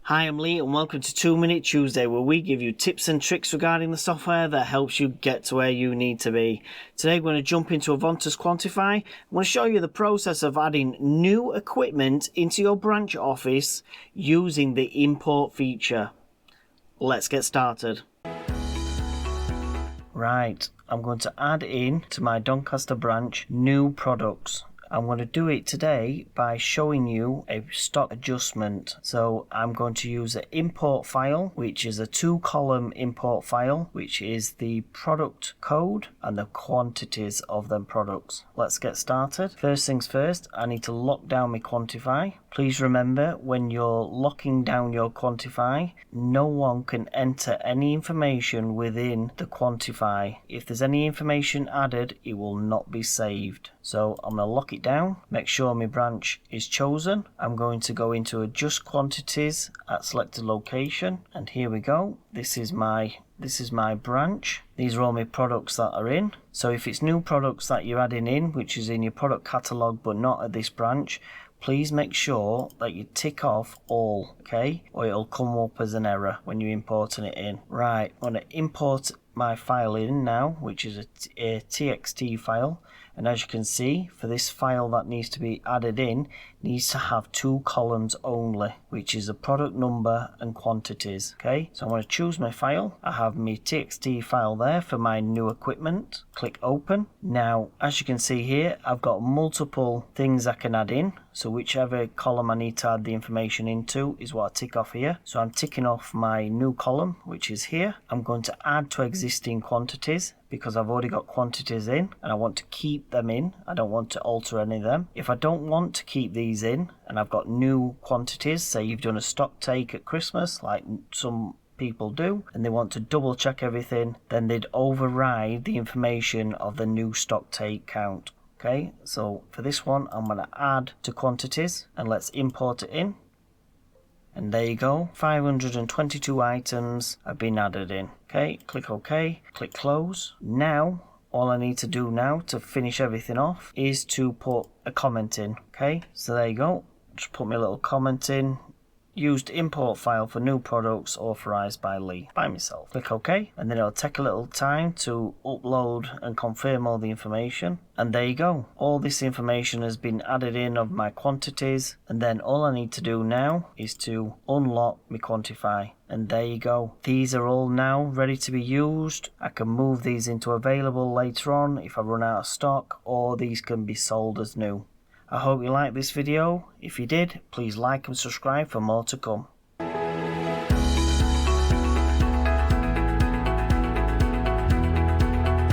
Hi, I'm Lee and welcome to 2 Minute Tuesday, where we give you tips and tricks regarding the software that helps you get to where you need to be. Today we're going to jump into Avontus Quantify. I'm going to show you the process of adding new equipment into your branch office using the import feature. Let's get started. Right, I'm going to add in to my Doncaster branch new products. I'm going to do it today by showing you a stock adjustment. So I'm going to use an import file, which is a 2-column import file, which is the product code and the quantities of them products. Let's get started. First things first, I need to lock down my Quantify. Please remember, when you're locking down your Quantify, no one can enter any information within the Quantify. If there's any information added, it will not be saved. So I'm going to lock it down, make sure my branch is chosen. I'm going to go into adjust quantities at selected location, and here we go. This is my branch. These are all my products that are in. So if it's new products that you're adding in, which is in your product catalog but not at this branch, please make sure that you tick off all, okay? Or it'll come up as an error when you're importing it in. Right, I'm going to import my file in now, which is a TXT file. And as you can see, for this file that needs to be added in, needs to have 2 columns only, which is a product number and quantities. Okay, so I'm going to choose my file. I have my TXT file there for my new equipment. Click open. Now, as you can see here, I've got multiple things I can add in. So whichever column I need to add the information into is what I tick off here. So I'm ticking off my new column, which is here. I'm going to add to existing quantities, because I've already got quantities in and I want to keep them in. I don't want to alter any of them. If I don't want to keep these in and I've got new quantities, say you've done a stock take at Christmas like some people do, and they want to double check everything, then they'd override the information of the new stock take count. Okay, so for this one I'm going to add to quantities and let's import it in. And there you go, 522 items have been added in. Okay, click OK, click close. Now, all I need to do now to finish everything off is to put a comment in. Okay, so there you go. Just put my little comment in. Used import file for new products authorized by Lee, by myself. Click OK, and then it'll take a little time to upload and confirm all the information. And there you go. All this information has been added in of my quantities, and then all I need to do now is to unlock my Quantify. And there you go. These are all now ready to be used. I can move these into available later on if I run out of stock, or these can be sold as new. I hope you liked this video. If you did, please like and subscribe for more to come.